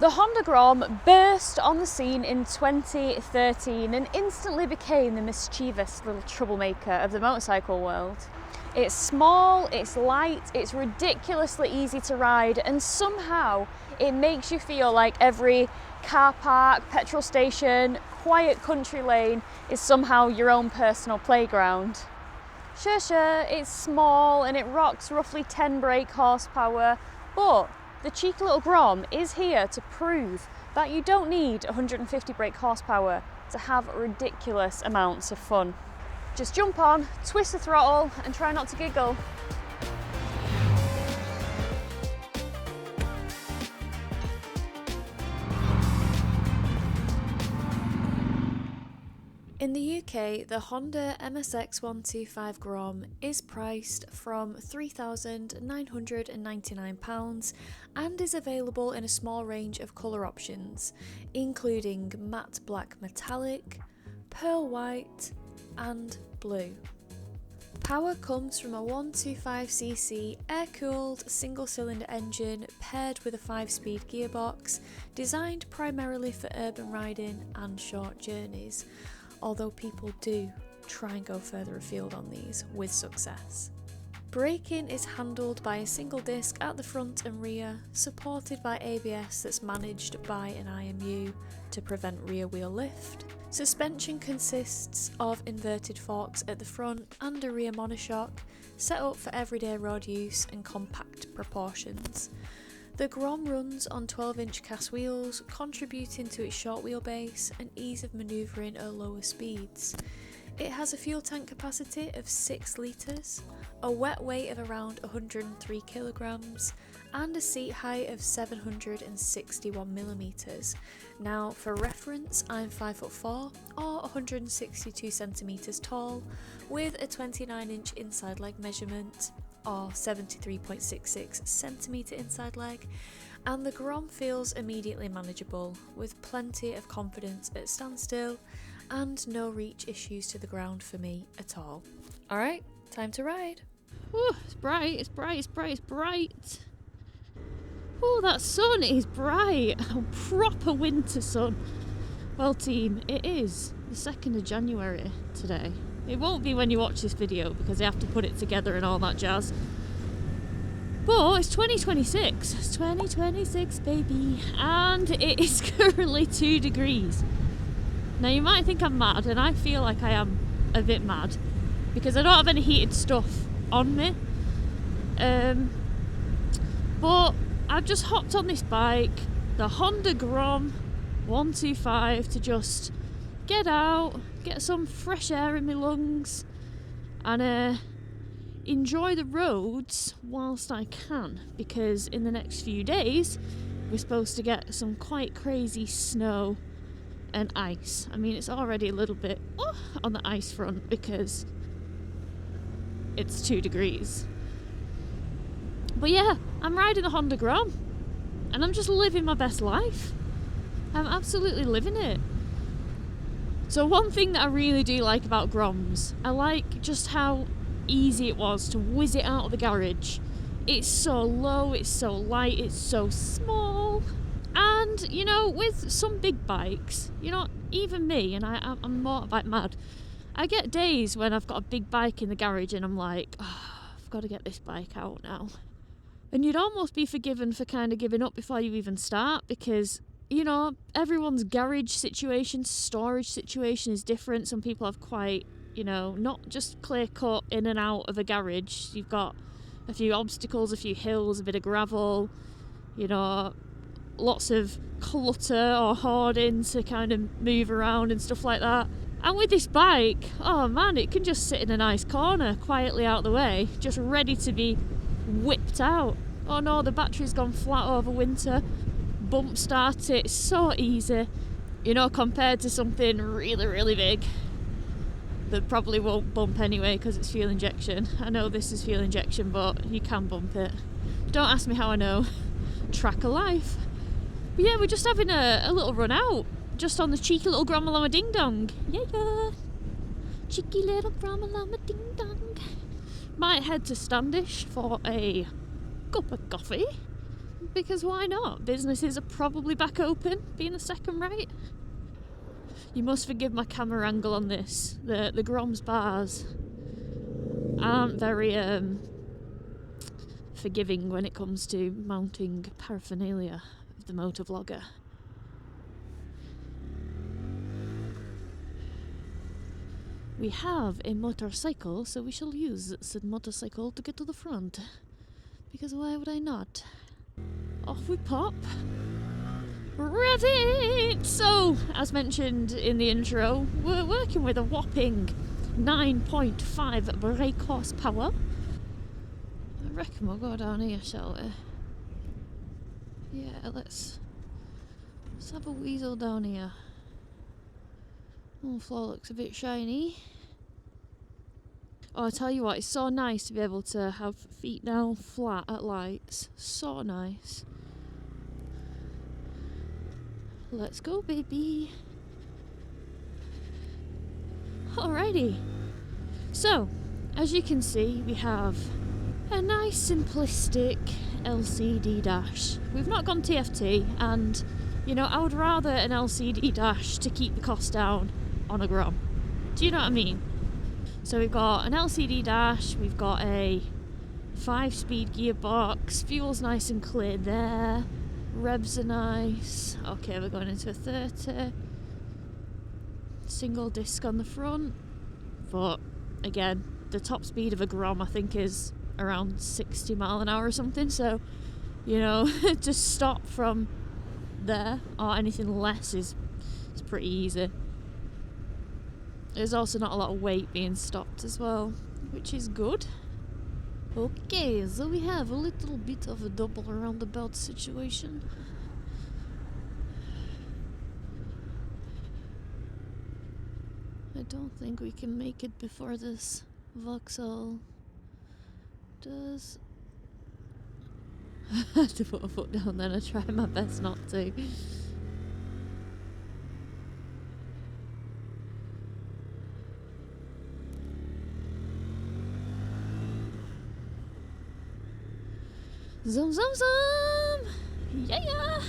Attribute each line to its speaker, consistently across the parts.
Speaker 1: The Honda Grom burst on the scene in 2013 and instantly became the mischievous little troublemaker of the motorcycle world. It's small, it's light, it's ridiculously easy to ride, and somehow it makes you feel like every car park, petrol station, quiet country lane is somehow your own personal playground. Sure, it's small and it rocks roughly 10 brake horsepower, but the cheeky little Grom is here to prove that you don't need 150 brake horsepower to have ridiculous amounts of fun. Just jump on, twist the throttle and try not to giggle. In the UK, the Honda MSX 125 Grom is priced from £3,999 and is available in a small range of colour options, including matte black metallic, pearl white and blue. Power comes from a 125cc air-cooled single-cylinder engine paired with a 5-speed gearbox, designed primarily for urban riding and short journeys, although people do try and go further afield on these with success. Braking is handled by a single disc at the front and rear, supported by ABS that's managed by an IMU to prevent rear wheel lift. Suspension consists of inverted forks at the front and a rear monoshock, set up for everyday road use and compact proportions. The Grom runs on 12-inch cast wheels, contributing to its short wheelbase and ease of manoeuvring at lower speeds. It has a fuel tank capacity of 6 litres, a wet weight of around 103 kilograms, and a seat height of 761mm. Now, for reference, I'm 5'4" or 162 centimetres tall, with a 29-inch inside leg measurement, or 73.66 centimetre inside leg, and the Grom feels immediately manageable, with plenty of confidence at standstill and no reach issues to the ground for me at all. Alright, time to ride.
Speaker 2: Ooh, it's bright, it's bright, it's bright, it's bright. Oh, that sun is bright. A proper winter sun. Well, team, it is the 2nd of January today. It won't be when you watch this video because I have to put it together and all that jazz. But it's 2026. It's 2026, baby. And it is currently 2 degrees. Now, you might think I'm mad, and I feel like I am a bit mad because I don't have any heated stuff on me. But I've just hopped on this bike, the Honda Grom 125, to just get out, get some fresh air in my lungs, and enjoy the roads whilst I can, because in the next few days we're supposed to get some quite crazy snow and ice. I mean, it's already a little bit on the ice front because it's 2 degrees. But yeah, I'm riding a Honda Grom and I'm just living my best life. I'm absolutely living it. So one thing that I really do like about Groms, I like just how easy it was to whiz it out of the garage. It's so low, it's so light, it's so small. And, you know, with some big bikes, you know, even me, and I'm motorbike mad, I get days when I've got a big bike in the garage and I'm like, I've got to get this bike out now. And you'd almost be forgiven for kind of giving up before you even start because, you know, everyone's garage situation, storage situation is different. Some people have quite, you know, not just clear cut in and out of a garage. You've got a few obstacles, a few hills, a bit of gravel, you know, lots of clutter or hoarding to kind of move around and stuff like that. And with this bike, oh man, it can just sit in a nice corner, quietly out the way, just ready to be whipped out. Oh no, the battery's gone flat over winter. Bump start it, so easy, you know, compared to something really, really big that probably won't bump anyway because it's fuel injection. I know this is fuel injection, but you can bump it. Don't ask me how I know. Track of life. But yeah, we're just having a little run out, just on the cheeky little Gromalama Ding Dong. Yeah. Cheeky little Gromalama Ding Dong. Might head to Standish for a cup of coffee. Because why not? Businesses are probably back open, being a second rate. You must forgive my camera angle on this. The Grom's bars aren't very forgiving when it comes to mounting paraphernalia of the motor vlogger. We have a motorcycle, so we shall use said motorcycle to get to the front. Because why would I not? Off we pop. Rev it! So, as mentioned in the intro, we're working with a whopping 9.5 brake horsepower. I reckon we'll go down here, shall we? Yeah, let's have a weasel down here. Oh, the floor looks a bit shiny. Oh, I tell you what, it's so nice to be able to have feet down flat at lights. So nice. Let's go, baby. Alrighty. So, as you can see, we have a nice simplistic LCD dash. We've not gone TFT, and you know, I would rather an LCD dash to keep the cost down on a Grom. Do you know what I mean? So we've got an LCD dash, we've got a 5-speed gearbox, fuel's nice and clear there, revs are nice. Okay, we're going into a 30. Single disc on the front, but again, the top speed of a Grom I think is around 60 mile an hour or something, so you know, to stop from there or anything less is pretty easy. There's also not a lot of weight being stopped as well, which is good. Okay, so we have a little bit of a double roundabout situation. I don't think we can make it before this Vauxhall does. I had to put a foot down then, I try my best not to. Zoom, zoom, zoom! Yeah!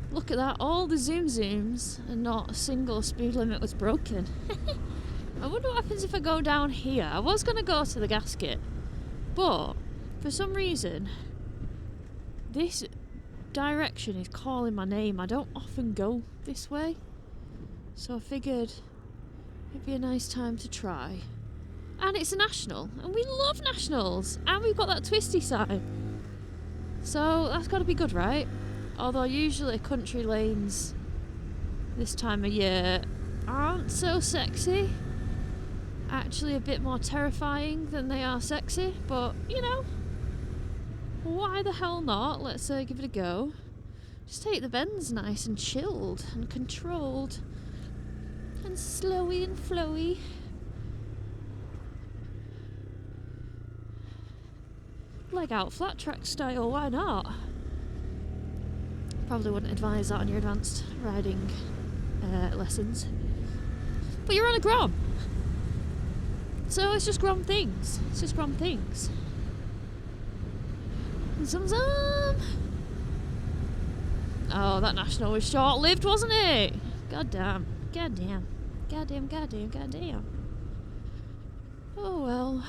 Speaker 2: Look at that, all the zoom zooms and not a single speed limit was broken. I wonder what happens if I go down here. I was going to go to the gasket, but for some reason this direction is calling my name. I don't often go this way, so I figured it'd be a nice time to try. And it's a national, and we love nationals, and we've got that twisty side, so that's got to be good, right? Although usually country lanes this time of year aren't so sexy, actually a bit more terrifying than they are sexy, but you know, why the hell not? Let's give it a go. Just take the bends nice and chilled and controlled and slowy and flowy. Leg out flat track style, why not? Probably wouldn't advise that on your advanced riding lessons. But you're on a Grom, so it's just Grom things. It's just Grom things. Zum zum! Oh, that national was short-lived, wasn't it? God damn. God damn. God damn, god damn, god damn. Oh well.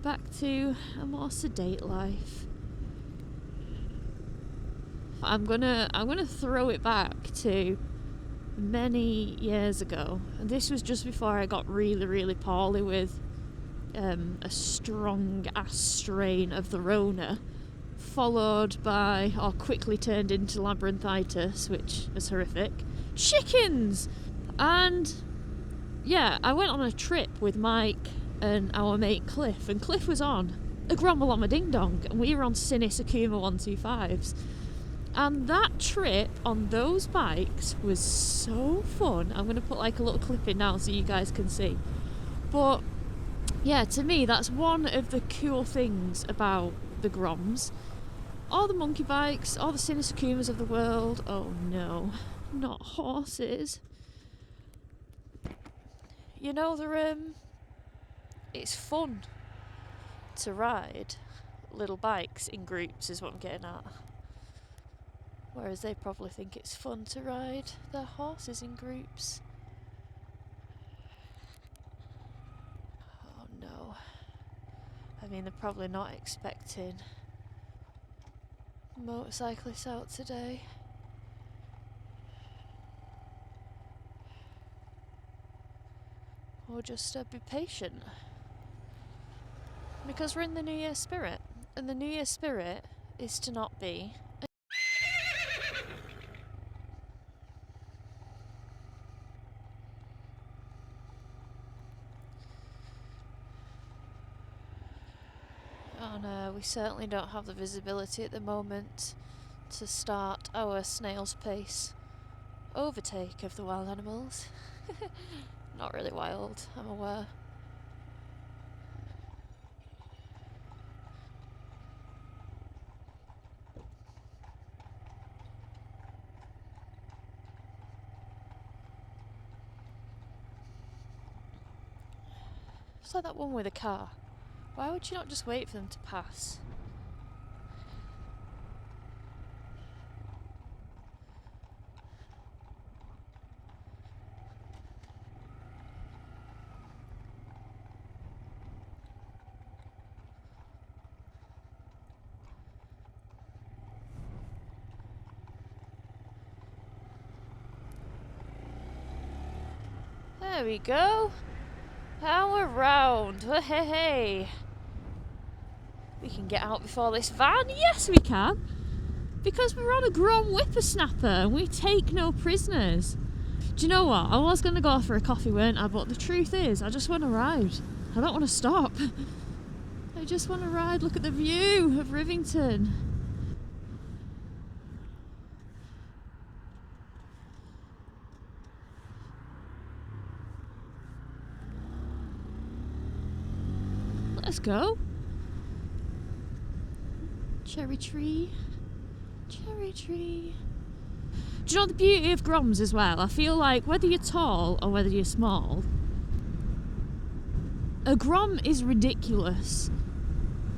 Speaker 2: Back to a more sedate life. I'm gonna throw it back to many years ago. And this was just before I got really, really poorly with a strong ass strain of the Rona, followed by, or quickly turned into labyrinthitis, which is horrific. Chickens! And yeah, I went on a trip with Mike and our mate Cliff, and Cliff was on a Grommeloma Ding Dong, and we were on Sinis Akuma 125s. And that trip on those bikes was so fun. I'm going to put like a little clip in now so you guys can see. But yeah, to me, that's one of the cool things about the Groms. All the monkey bikes, all the Sinis Akumas of the world. Oh no, not horses. You know, they're it's fun to ride,
Speaker 1: little bikes in groups is what I'm getting at. Whereas they probably think it's fun to ride their horses in groups. Oh no. I mean, they're probably not expecting motorcyclists out today. Or just be patient. Because we're in the New Year spirit. And the New Year spirit is to not be. Oh no, we certainly don't have the visibility at the moment to start our snail's pace overtake of the wild animals. Not really wild, I'm aware. It's like that one with a car. Why would you not just wait for them to pass? There we go. Power round. Hey, hey. We can get out before this van. Yes, we can. Because we're on a Grom whippersnapper and we take no prisoners. Do you know what? I was going to go for a coffee, weren't I? But the truth is, I just want to ride. I don't want to stop. I just want to ride. Look at the view of Rivington. Let's go. Cherry tree. Cherry tree. Do you know the beauty of Groms as well? I feel like whether you're tall or whether you're small, a Grom is ridiculous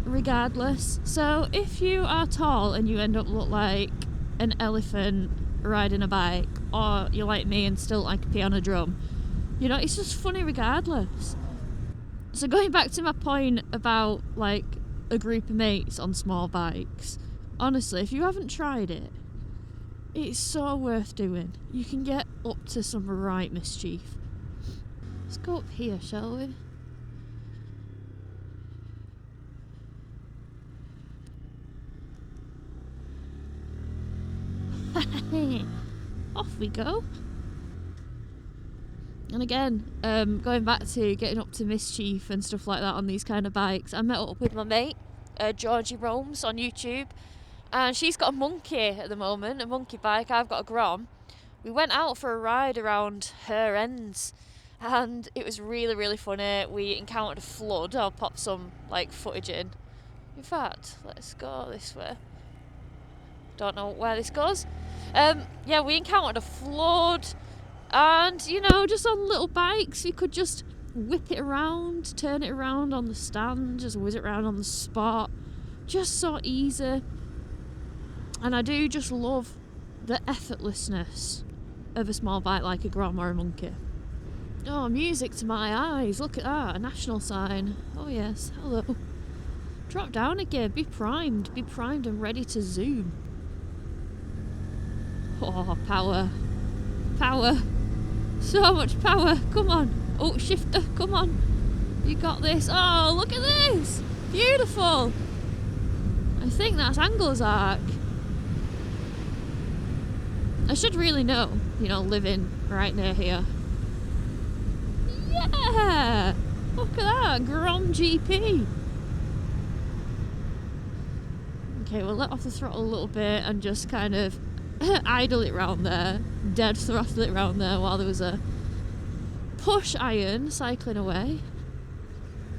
Speaker 1: regardless. So if you are tall and you end up look like an elephant riding a bike, or you're like me and still like a piano drum, you know, it's just funny regardless. So going back to my point about like a group of mates on small bikes, honestly, if you haven't tried it, it's so worth doing. You can get up to some right mischief. Let's go up here, shall we? Off we go. And again, going back to getting up to mischief and stuff like that on these kind of bikes, I met up with my mate, Georgie Roams on YouTube, and she's got a monkey at the moment, a monkey bike. I've got a Grom. We went out for a ride around her ends, and it was really, really funny. We encountered a flood. I'll pop some like footage in. In fact, let's go this way. Don't know where this goes. Yeah, we encountered a flood. And, you know, just on little bikes, you could just whip it around, turn it around on the stand, just whiz it around on the spot. Just so easy. And I do just love the effortlessness of a small bike like a Grom or a monkey. Oh, music to my eyes. Look at that, a national sign. Oh yes, hello. Drop down again, be primed and ready to zoom. Oh, power. Power. So much power, come on. Oh, shifter, come on. You got this. Oh, look at this. Beautiful. I think that's Angler's Arc. I should really know, you know, living right near here. Yeah! Look at that, Grom GP. Okay, we'll let off the throttle a little bit and just kind of idle it round there, dead throttle it round there while there was a push iron cycling away.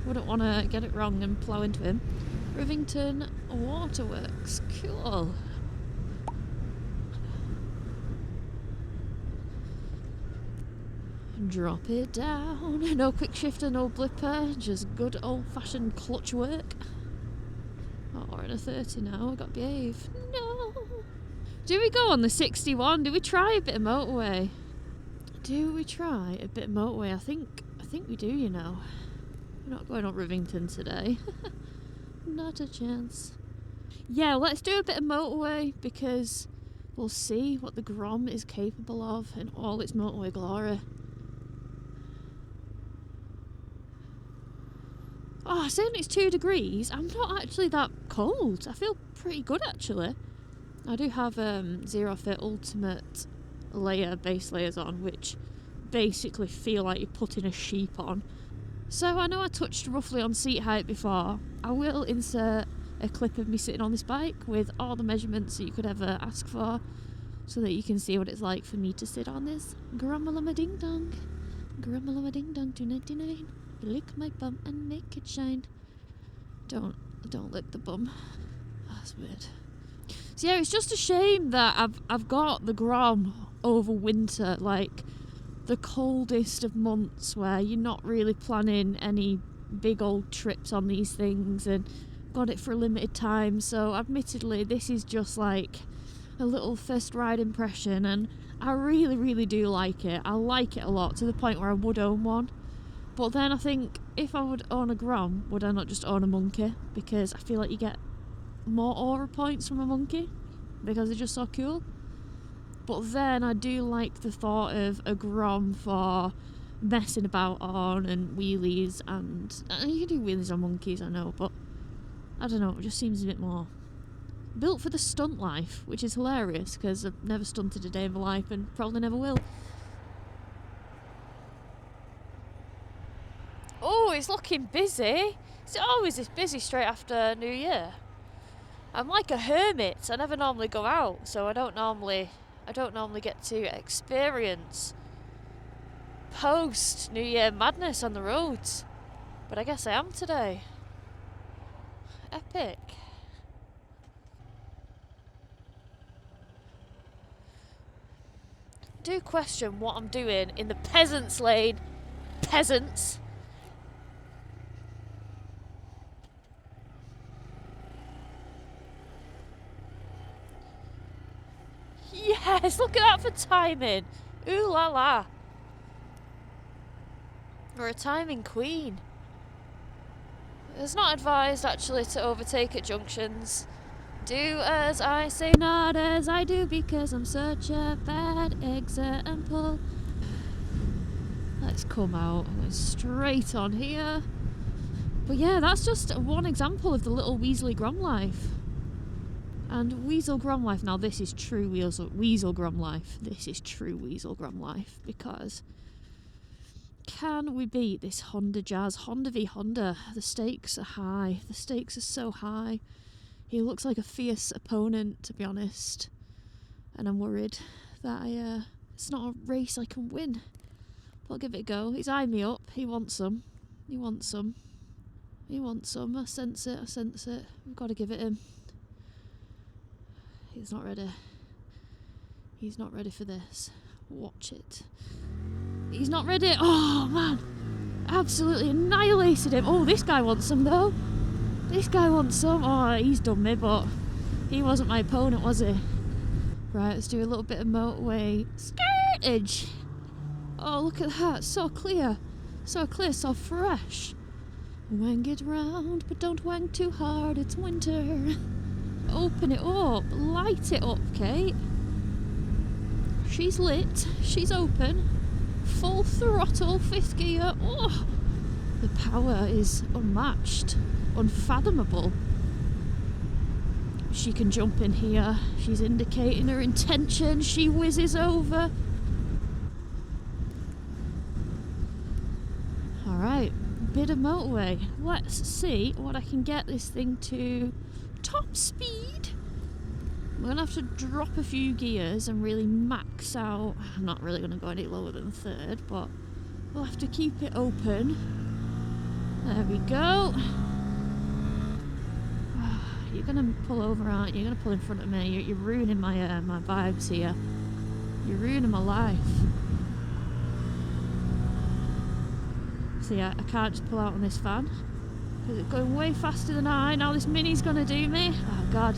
Speaker 1: Wouldn't want to get it wrong and plough into him. Rivington Waterworks, cool. Drop it down, no quick shifter, no blipper, just good old fashioned clutch work. Oh
Speaker 2: Or in a 30 now, I've got to behave. No! Do we go on the 61? Do we try a bit of motorway? I think we do, you know. We're not going up Rivington today. Not a chance. Yeah, let's do a bit of motorway because we'll see what the Grom is capable of in all its motorway glory. Oh, saying it's 2 degrees, I'm not actually that cold. I feel pretty good actually. I do have Zero Fit Ultimate base layers on, which basically feel like you're putting a sheep on. So I know I touched roughly on seat height before. I will insert a clip of me sitting on this bike with all the measurements that you could ever ask for, so that you can see what it's like for me to sit on this Grummalama Ding Dong. Grummalama Ding Dong 299. Lick my bum and make it shine. Don't lick the bum. That's weird. So yeah, it's just a shame that I've got the Grom over winter, like the coldest of months where you're not really planning any big old trips on these things, and got it for a limited time. So admittedly, this is just like a little first ride impression, and I really, really do like it. I like it a lot, to the point where I would own one. But then I think, if I would own a Grom, would I not just own a monkey? Because I feel like you get more aura points from a monkey because they're just so cool. But then I do like the thought of a Grom for messing about on and wheelies, and you can do wheelies on monkeys, I know, but I don't know, it just seems a bit more built for the stunt life, which is hilarious because I've never stunted a day in my life and probably never will. Oh, it's looking busy. Is it always this busy straight after New Year? I'm like a hermit. I never normally go out, so I don't normally get to experience post New Year madness on the roads. But I guess I am today. Epic. Do question what I'm doing in the peasants lane. Peasants. Yes, look at that for timing. Ooh la la. We're a timing queen. It's not advised actually to overtake at junctions. Do as I say, not as I do, because I'm such a bad example. Let's come out. I'm going straight on here. But yeah, that's just one example of the little Weasley Grom life. And Weasel Grom life, now this is true Weasel Grom life. This is true Weasel Grom life, because can we beat this Honda Jazz? Honda v Honda. The stakes are high. The stakes are so high. He looks like a fierce opponent, to be honest. And I'm worried that it's not a race I can win. But I'll give it a go. He's eyeing me up. He wants some. He wants some. He wants some. I sense it. I sense it. We've got to give it him. He's not ready. He's not ready for this. Watch it. He's not ready. Oh, man. Absolutely annihilated him. Oh, this guy wants some, though. This guy wants some. Oh, he's done me, but he wasn't my opponent, was he? Right, let's do a little bit of motorway skirtage. Oh, look at that. So clear. So clear, so fresh. Wang it round, but don't wang too hard. It's winter. Open it up. Light it up, Kate. She's lit. She's open. Full throttle, 5th gear. Oh, the power is unmatched. Unfathomable. She can jump in here. She's indicating her intention. She whizzes over. Alright, bit of motorway. Let's see what I can get this thing to top speed. I'm going to have to drop a few gears and really max out. I'm not really going to go any lower than 3rd, but we'll have to keep it open. There we go. You're going to pull over, aren't you? You're going to pull in front of me. You're ruining my my vibes here. You're ruining my life. See, I can't just pull out on this van. Because it's going way faster than I. Now this Mini's going to do me. Oh God.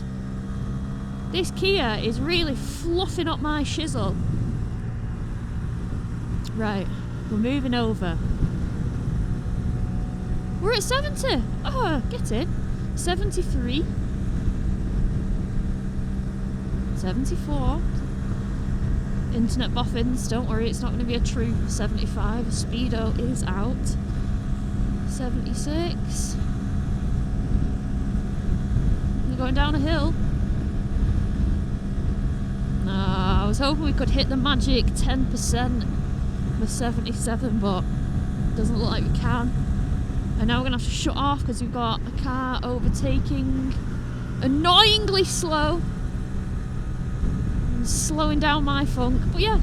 Speaker 2: This Kia is really fluffing up my shizzle. Right, we're moving over. We're at 70. Oh, get in. 73. 74. Internet boffins, don't worry, it's not going to be a true 75. Speedo is out. 76. We're going down a hill. I was hoping we could hit the magic 10% with 77, but doesn't look like we can. And now we're going to have to shut off because we've got a car overtaking annoyingly slow. And slowing down my funk. But yeah.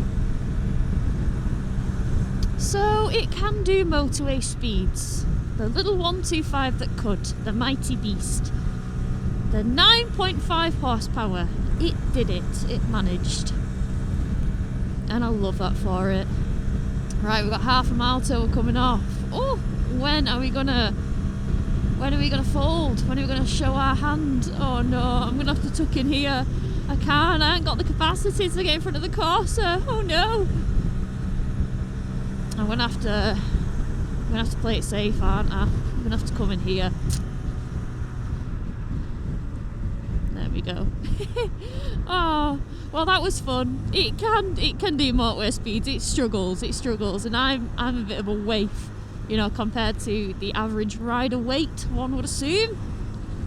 Speaker 2: So it can do motorway speeds. The little 125 that could. The mighty beast. The 9.5 horsepower. It did it. It managed. And I love that for it. Right, we've got half a mile till we're coming off. Oh, when are we gonna fold? When are we gonna show our hand? Oh no, I'm gonna have to tuck in here. I can't, I ain't got the capacity to get in front of the Corsa. Oh no. I'm gonna have to play it safe, aren't I? I'm gonna have to come in here. There we go. Oh, well that was fun. It can do motorway speeds. It struggles, and I'm a bit of a waif, you know, compared to the average rider weight, one would assume.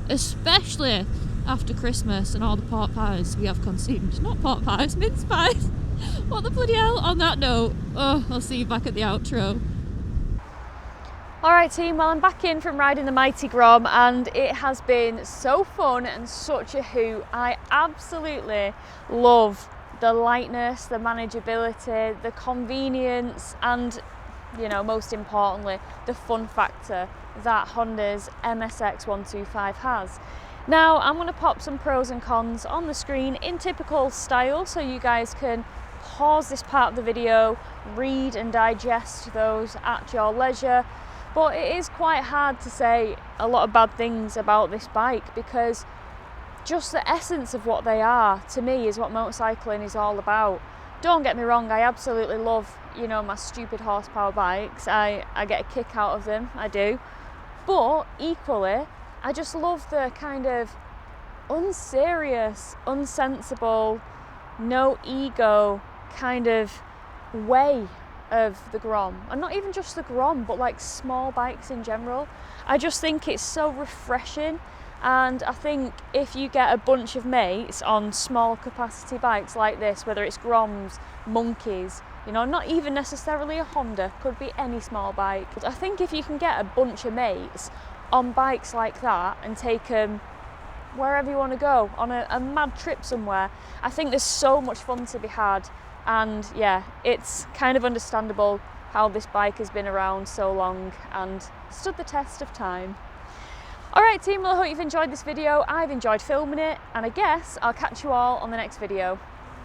Speaker 2: Especially after Christmas and all the pork pies we have consumed. Not pork pies, mince pies. What the bloody hell? On that note, I'll see you back at the outro. Alright team, well I'm back in from riding the mighty Grom and it has been so fun and such a hoot. I absolutely love the lightness, the manageability, the convenience and, you know, most importantly, the fun factor that Honda's MSX 125 has. Now I'm going to pop some pros and cons on the screen in typical style so you guys can pause this part of the video, read and digest those at your leisure. But it is quite hard to say a lot of bad things about this bike because just the essence of what they are, to me, is what motorcycling is all about. Don't get me wrong, I absolutely love, you know, my stupid horsepower bikes. I get a kick out of them, I do. But equally, I just love the kind of unserious, unsensible, no ego kind of way of the Grom, and not even just the Grom but like small bikes in general. I just think it's so refreshing, and I think if you get a bunch of mates on small capacity bikes like this, whether it's Groms, Monkeys, you know, not even necessarily a Honda, could be any small bike. I think if you can get a bunch of mates on bikes like that and take them wherever you want to go on a mad trip somewhere, I think there's so much fun to be had. And yeah, it's kind of understandable how this bike has been around so long and stood the test of time. Alright team, well I hope you've enjoyed this video. I've enjoyed filming it, and I guess I'll catch you all on the next video.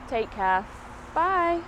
Speaker 2: Take care. Bye.